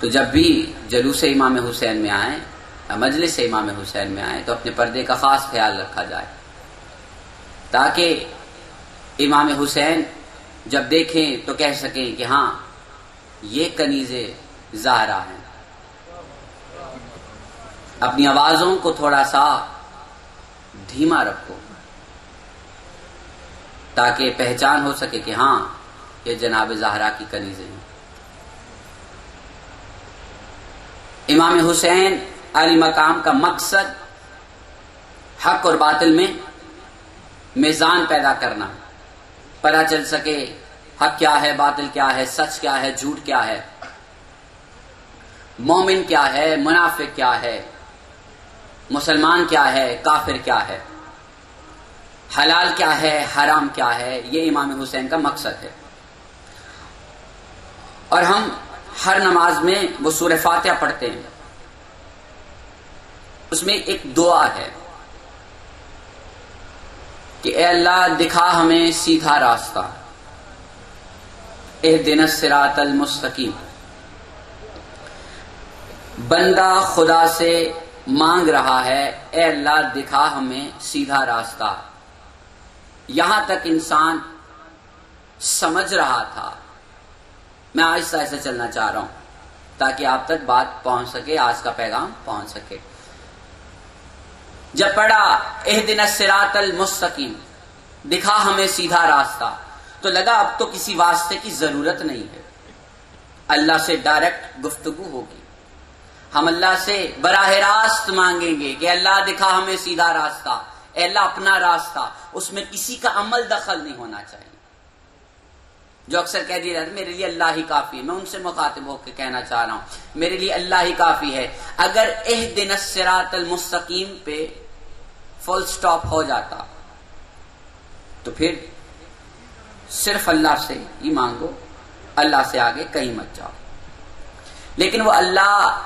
تو جب بھی جلوس امام حسین میں آئیں، مجلس امام حسین میں آئیں، تو اپنے پردے کا خاص خیال رکھا جائے، تاکہ امام حسین جب دیکھیں تو کہہ سکیں کہ ہاں یہ کنیز زہرا ہیں۔ اپنی آوازوں کو تھوڑا سا دھیما رکھو تاکہ پہچان ہو سکے کہ ہاں یہ جناب زہرا کی کنیزیں ہیں۔ امام حسین علی مقام کا مقصد حق اور باطل میں میزان پیدا کرنا، پتہ چل سکے حق کیا ہے، باطل کیا ہے، سچ کیا ہے، جھوٹ کیا ہے، مومن کیا ہے، منافق کیا ہے، مسلمان کیا ہے، کافر کیا ہے، حلال کیا ہے، حرام کیا ہے۔ یہ امام حسین کا مقصد ہے۔ اور ہم ہر نماز میں وہ سورہ فاتحہ پڑھتے ہیں، اس میں ایک دعا ہے کہ اے اللہ دکھا ہمیں سیدھا راستہ، اہدنا الصراط المستقیم۔ بندہ خدا سے مانگ رہا ہے اے اللہ دکھا ہمیں سیدھا راستہ۔ یہاں تک انسان سمجھ رہا تھا۔ میں آہستہ آہستہ چلنا چاہ رہا ہوں تاکہ آپ تک بات پہنچ سکے، آج کا پیغام پہنچ سکے۔ جب پڑھا اہدنا الصراط المستقیم، دکھا ہمیں سیدھا راستہ، تو لگا اب تو کسی واسطے کی ضرورت نہیں ہے، اللہ سے ڈائریکٹ گفتگو ہوگی۔ ہم اللہ سے براہ راست مانگیں گے کہ اللہ دکھا ہمیں سیدھا راستہ، اے اللہ اپنا راستہ، اس میں کسی کا عمل دخل نہیں ہونا چاہیے۔ جو اکثر کہہ دیا جاتا ہے میرے لیے اللہ ہی کافی ہے، میں ان سے مخاطب ہو کے کہنا چاہ رہا ہوں میرے لیے اللہ ہی کافی ہے۔ اگر اہدنا الصراط المستقیم پہ فل سٹاپ ہو جاتا تو پھر صرف اللہ سے ہی مانگو، اللہ سے آگے کہیں مت جاؤ۔ لیکن وہ اللہ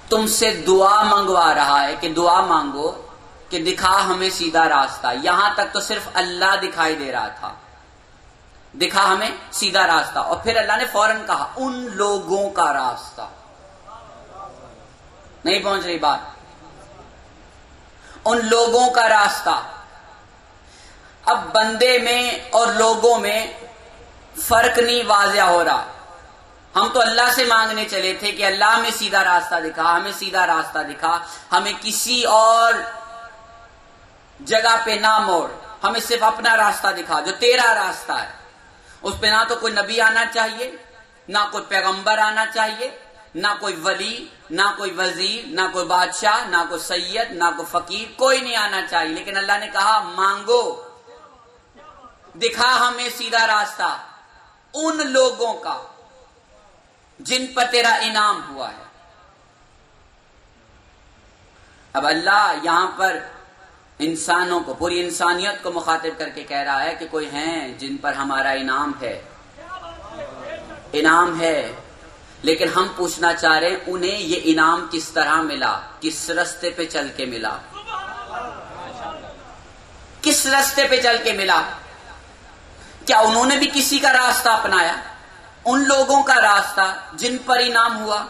تم سے دعا منگوا رہا ہے کہ دعا مانگو کہ دکھا ہمیں سیدھا راستہ۔ یہاں تک تو صرف اللہ دکھائی دے رہا تھا، دکھا ہمیں سیدھا راستہ، اور پھر اللہ نے فوراً کہا ان لوگوں کا راستہ۔ نہیں پہنچ رہی بات؟ ان لوگوں کا راستہ۔ اب بندے میں اور لوگوں میں فرق نہیں واضح ہو رہا۔ ہم تو اللہ سے مانگنے چلے تھے کہ اللہ ہمیں سیدھا راستہ دکھا، ہمیں سیدھا راستہ دکھا، ہمیں کسی اور جگہ پہ نہ موڑ، ہمیں صرف اپنا راستہ دکھا جو تیرا راستہ ہے۔ اس پہ نہ تو کوئی نبی آنا چاہیے، نہ کوئی پیغمبر آنا چاہیے، نہ کوئی ولی، نہ کوئی وزیر، نہ کوئی بادشاہ، نہ کوئی سید، نہ کوئی فقیر، کوئی نہیں آنا چاہیے۔ لیکن اللہ نے کہا مانگو، دکھا ہمیں سیدھا راستہ ان لوگوں کا جن پر تیرا انعام ہوا ہے۔ اب اللہ یہاں پر انسانوں کو، پوری انسانیت کو مخاطب کر کے کہہ رہا ہے کہ کوئی ہیں جن پر ہمارا انعام ہے، انعام ہے، لیکن ہم پوچھنا چاہ رہے ہیں انہیں یہ انعام کس طرح ملا، کس راستے پہ چل کے ملا، کس راستے پہ چل کے ملا؟ کیا انہوں نے بھی کسی کا راستہ اپنایا؟ ان لوگوں کا راستہ جن پر انعام ہوا؟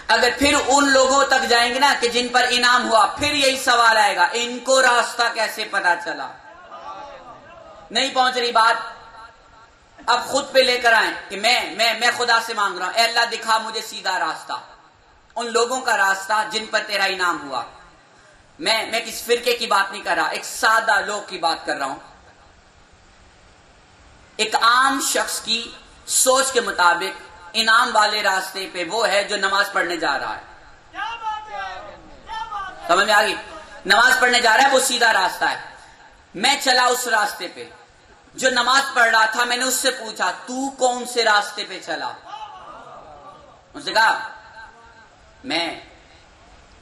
اگر پھر ان لوگوں تک جائیں گے نا کہ جن پر انعام ہوا، پھر یہی سوال آئے گا ان کو راستہ کیسے پتا چلا؟ نہیں پہنچ رہی بات؟ اب خود پہ لے کر آئیں کہ میں خدا سے مانگ رہا ہوں اے اللہ دکھا مجھے سیدھا راستہ، ان لوگوں کا راستہ جن پر تیرا انعام ہوا۔ میں کس فرقے کی بات نہیں کر رہا، ایک سادہ لوگ کی بات کر رہا ہوں۔ ایک عام شخص کی سوچ کے مطابق انعام والے راستے پہ وہ ہے جو نماز پڑھنے جا رہا ہے۔ سمجھ میں آ گئی؟ نماز پڑھنے جا رہا ہے وہ سیدھا راستہ ہے۔ میں چلا اس راستے پہ، جو نماز پڑھ رہا تھا میں نے اس سے پوچھا تو کون سے راستے پہ چلا؟ اس نے کہا میں،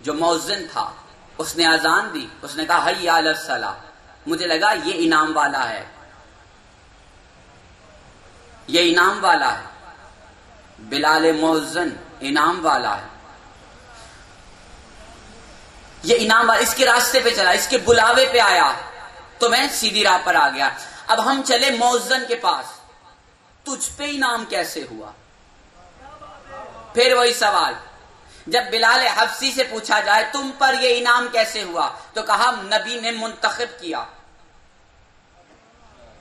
جو مؤذن تھا اس نے اذان دی، اس نے کہا حی علی الصلاۃ، مجھے لگا یہ انعام والا ہے، یہ انعام والا ہے، بلال مؤذن انعام والا ہے، یہ انعام والا، اس کے راستے پہ چلا، اس کے بلاوے پہ آیا تو میں سیدھی راہ پر آ گیا۔ اب ہم چلے مؤذن کے پاس، تجھ پہ انعام کیسے ہوا؟ پھر وہی سوال، جب بلال حبشی سے پوچھا جائے تم پر یہ انعام کیسے ہوا، تو کہا نبی نے منتخب کیا،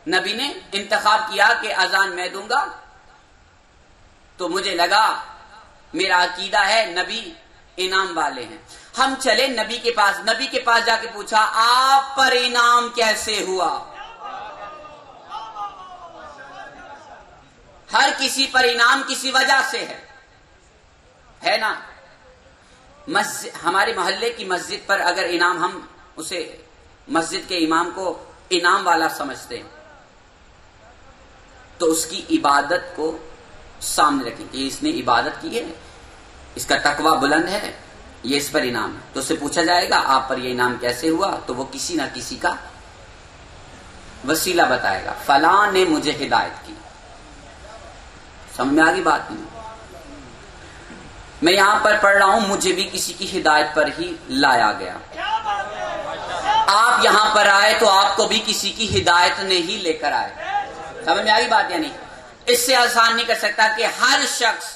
نبی نے انتخاب کیا کہ اذان میں دوں گا، تو مجھے لگا، میرا عقیدہ ہے نبی انعام والے ہیں۔ ہم چلے نبی کے پاس، نبی کے پاس جا کے پوچھا آپ پر انعام کیسے ہوا؟ ہر کسی پر انعام کسی وجہ سے ہے نا؟ ہمارے محلے کی مسجد پر اگر انعام، ہم اسے مسجد کے امام کو انعام والا سمجھتے ہیں، تو اس کی عبادت کو سامنے رکھیں کہ اس نے عبادت کی ہے، اس کا تقوی بلند ہے، یہ اس پر انعام ہے، تو اس سے پوچھا جائے گا آپ پر یہ انعام کیسے ہوا، تو وہ کسی نہ کسی کا وسیلہ بتائے گا، فلاں نے مجھے ہدایت کی۔ سمجھ میں آ گئی بات نہیں؟ میں یہاں پر پڑھ رہا ہوں، مجھے بھی کسی کی ہدایت پر ہی لایا گیا۔ آپ یہاں پر آئے تو آپ کو بھی کسی کی ہدایت نے ہی لے کر آئے۔ سمجھ میں آ گئی بات یا نہیں؟ اس سے آسان نہیں کر سکتا کہ ہر شخص،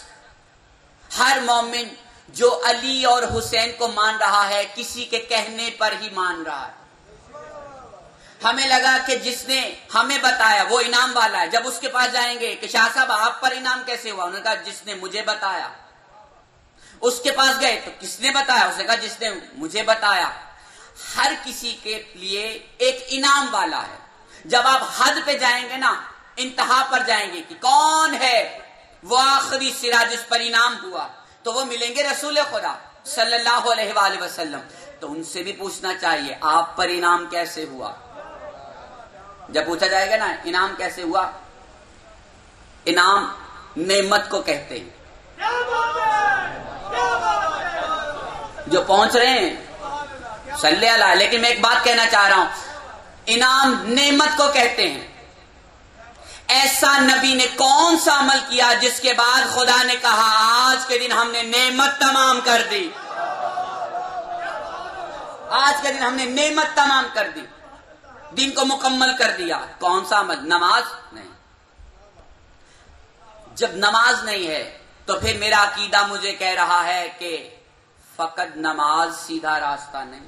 ہر مومن جو علی اور حسین کو مان رہا ہے کسی کے کہنے پر ہی مان رہا ہے۔ ہمیں لگا کہ جس نے ہمیں بتایا وہ انعام والا ہے، جب اس کے پاس جائیں گے کہ شاہ صاحب آپ پر انعام کیسے ہوا، انہوں نے کہا جس نے مجھے بتایا۔ اس کے پاس گئے تو کس نے بتایا، اس نے کہا جس نے مجھے بتایا۔ ہر کسی کے لیے ایک انعام والا ہے۔ جب آپ حد پہ جائیں گے نا، انتہا پر جائیں گے کہ کون ہے وہ آخری سرا جس پر انعام ہوا، تو وہ ملیں گے رسول خدا صلی اللہ علیہ وآلہ وسلم۔ تو ان سے بھی پوچھنا چاہیے آپ پر انعام کیسے ہوا۔ جب پوچھا جائے گا نا انعام کیسے ہوا، انعام نعمت کو کہتے ہیں۔ جو پہنچ رہے ہیں صلی اللہ، لیکن میں ایک بات کہنا چاہ رہا ہوں، انعام نعمت کو کہتے ہیں۔ ایسا نبی نے کون سا عمل کیا جس کے بعد خدا نے کہا آج کے دن ہم نے نعمت تمام کر دی، آج کے دن ہم نے نعمت تمام کر دی، دین کو مکمل کر دیا؟ کون سا عمل؟ نماز نہیں۔ جب نماز نہیں ہے تو پھر میرا عقیدہ مجھے کہہ رہا ہے کہ فقط نماز سیدھا راستہ نہیں،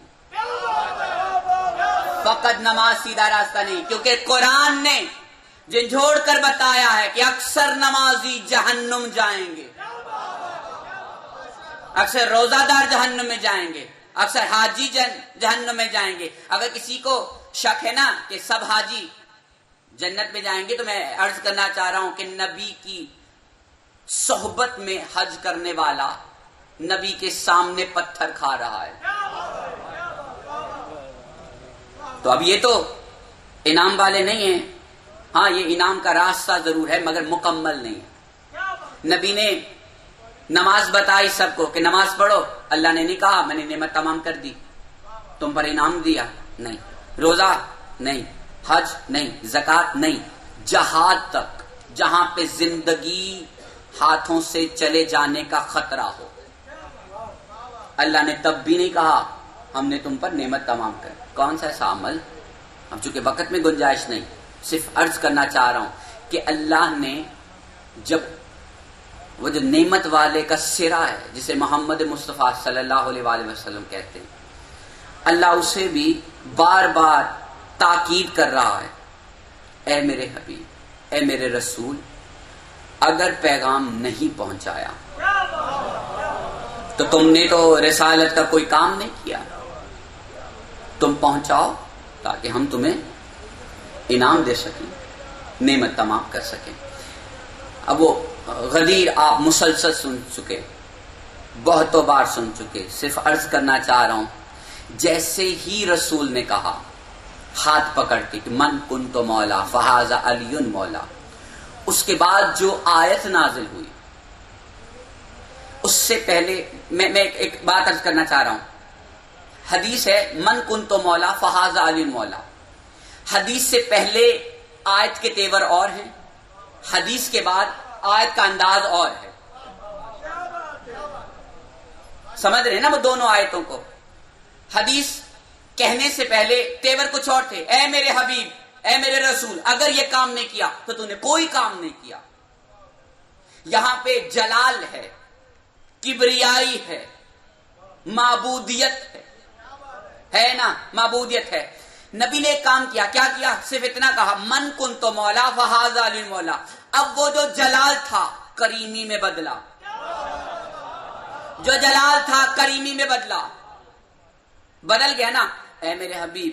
فقط نماز سیدھا راستہ نہیں، کیونکہ قرآن نے جھنجھوڑ کر بتایا ہے کہ اکثر نمازی جہنم جائیں گے، اکثر روزہ دار جہنم میں جائیں گے، اکثر حاجی جہنم میں جائیں گے۔ اگر کسی کو شک ہے نا کہ سب حاجی جنت میں جائیں گے، تو میں عرض کرنا چاہ رہا ہوں کہ نبی کی صحبت میں حج کرنے والا نبی کے سامنے پتھر کھا رہا ہے۔ تو اب یہ تو انعام والے نہیں ہیں، ہاں یہ انعام کا راستہ ضرور ہے مگر مکمل نہیں ہے۔ نبی نے نماز بتائی سب کو کہ نماز پڑھو، اللہ نے نہیں کہا میں نے نعمت تمام کر دی، تم پر انعام دیا، نہیں۔ روزہ نہیں، حج نہیں، زکوٰۃ نہیں، جہاد تک جہاں پہ زندگی ہاتھوں سے چلے جانے کا خطرہ ہو، اللہ نے تب بھی نہیں کہا ہم نے تم پر نعمت تمام کر۔ کون سا ایسا عمل؟ اب چونکہ وقت میں گنجائش نہیں، صرف عرض کرنا چاہ رہا ہوں کہ اللہ نے جب وہ جو نعمت والے کا سرا ہے جسے محمد مصطفیٰ صلی اللہ علیہ وآلہ وسلم کہتے ہیں، اللہ اسے بھی بار بار تاکید کر رہا ہے، اے میرے حبیب، اے میرے رسول، اگر پیغام نہیں پہنچایا تو تم نے تو رسالت کا کوئی کام نہیں کیا، تم پہنچاؤ تاکہ ہم تمہیں انعام دے سکیں، نعمت تمام کر سکیں۔ اب وہ غدیر آپ مسلسل سن چکے، بہتوں بار سن چکے، صرف عرض کرنا چاہ رہا ہوں، جیسے ہی رسول نے کہا ہاتھ پکڑ کے کہ من کنت مولا فہذا علی مولا، اس کے بعد جو آیت نازل ہوئی اس سے پہلے میں ایک بات عرض کرنا چاہ رہا ہوں۔ حدیث ہے من کنت مولا فہذا علی مولا، حدیث سے پہلے آیت کے تیور اور ہیں، حدیث کے بعد آیت کا انداز اور ہے۔ سمجھ رہے ہیں نا وہ دونوں آیتوں کو؟ حدیث کہنے سے پہلے تیور کچھ اور تھے، اے میرے حبیب، اے میرے رسول، اگر یہ کام نہیں کیا تو تو نے کوئی کام نہیں کیا۔ یہاں پہ جلال ہے، کبریائی ہے، معبودیت ہے نا، معبودیت ہے۔ نبی نے ایک کام کیا، کیا کیا؟ صرف اتنا کہا من کنت مولا فہذا للمولا۔ اب وہ جو جلال تھا کریمی میں بدلا، جو جلال تھا کریمی میں بدل گیا نا۔ اے میرے حبیب،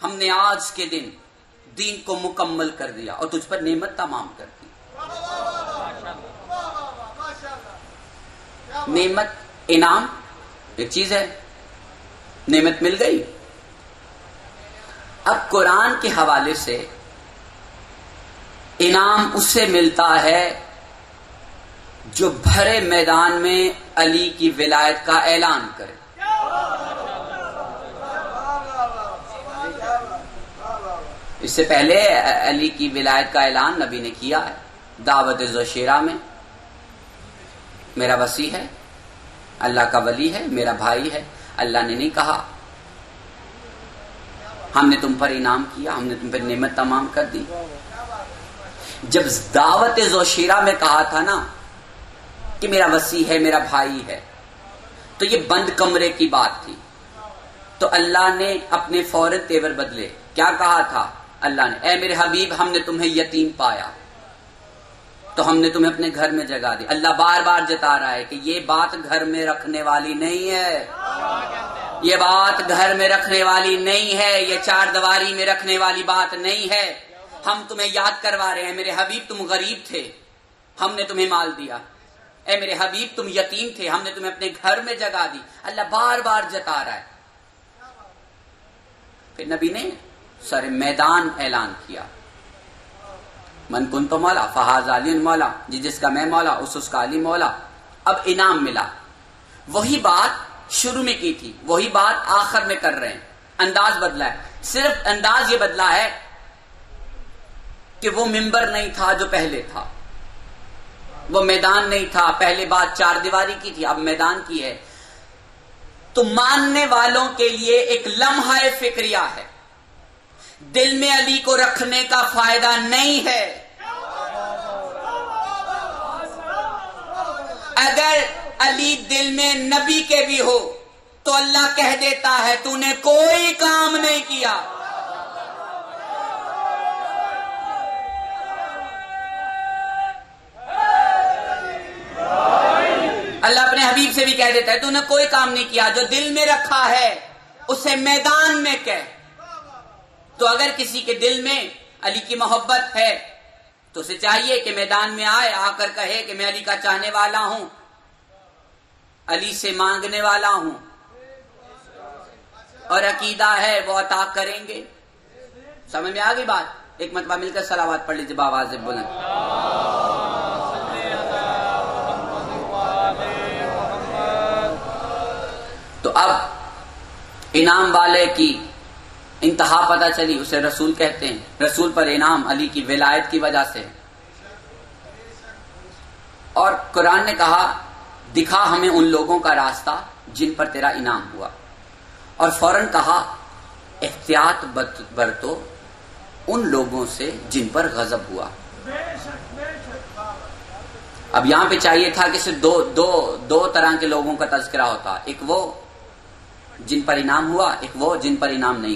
ہم نے آج کے دن دین کو مکمل کر دیا اور تجھ پر نعمت تمام کر دی۔ نعمت، انعام ایک چیز ہے، نعمت مل گئی۔ اب قرآن کے حوالے سے انعام اسے ملتا ہے جو بھرے میدان میں علی کی ولایت کا اعلان کرے۔ اس سے پہلے علی کی ولایت کا اعلان نبی نے کیا ہے دعوت ذوالشیرہ میں، میرا وصی ہے، اللہ کا ولی ہے، میرا بھائی ہے۔ اللہ نے نہیں کہا ہم نے تم پر انعام کیا، ہم نے تم پر نعمت تمام کر دی۔ جب دعوت ذوالشیرہ میں کہا تھا نا کہ میرا وصی ہے، میرا بھائی ہے، تو یہ بند کمرے کی بات تھی، تو اللہ نے اپنے فوراً تیور بدلے۔ کیا کہا تھا اللہ نے؟ اے میرے حبیب، ہم نے تمہیں یتیم پایا تو ہم نے تمہیں اپنے گھر میں جگہ دی۔ اللہ بار بار جتا رہا ہے کہ یہ بات گھر میں رکھنے والی نہیں ہے، یہ بات گھر میں رکھنے والی نہیں ہے، یہ چار دیواری میں رکھنے والی بات نہیں ہے۔ ہم تمہیں یاد کروا رہے ہیں، میرے حبیب تم غریب تھے، ہم نے تمہیں مال دیا۔ اے میرے حبیب تم یتیم تھے، ہم نے تمہیں اپنے گھر میں جگہ دی۔ اللہ بار بار جتا رہا ہے۔ پھر نبی نے سر میدان اعلان کیا من کنت مولا فہذا علی مولا، جس کا میں مولا اس کا علی مولا۔ اب انعام ملا، وہی بات شروع میں کی تھی، وہی بات آخر میں کر رہے ہیں، انداز بدلا ہے۔ صرف انداز یہ بدلا ہے کہ وہ منبر نہیں تھا جو پہلے تھا، وہ میدان نہیں تھا، پہلے بات چار دیواری کی تھی، اب میدان کی ہے۔ تو ماننے والوں کے لیے ایک لمحہ فکریہ ہے، دل میں علی کو رکھنے کا فائدہ نہیں ہے۔ اگر علی دل میں نبی کے بھی ہو تو اللہ کہہ دیتا ہے تو نے کوئی کام نہیں کیا۔ اللہ اپنے حبیب سے بھی کہہ دیتا ہے تو نے کوئی کام نہیں کیا، جو دل میں رکھا ہے اسے میدان میں کہہ۔ تو اگر کسی کے دل میں علی کی محبت ہے تو اسے چاہیے کہ میدان میں آئے، آ کر کہے کہ میں علی کا چاہنے والا ہوں، علی سے مانگنے والا ہوں، اور عقیدہ ہے وہ عطا کریں گے۔ سمجھ میں آ گئی بات؟ ایک مرتبہ مل کر صلوات پڑھ لیجیے بآواز بلند۔ تو اب انعام والے کی انتہا پتہ چلی، اسے رسول کہتے ہیں۔ رسول پر انعام علی کی ولایت کی وجہ سے۔ اور قرآن نے کہا دکھا ہمیں ان لوگوں کا راستہ جن پر تیرا انعام ہوا، اور فوراً کہا احتیاط برتو ان لوگوں سے جن پر غضب ہوا۔ اب یہاں پہ چاہیے تھا کہ صرف دو طرح کے لوگوں کا تذکرہ ہوتا، ایک وہ جن پر انعام ہوا، ایک وہ جن پر انعام نہیں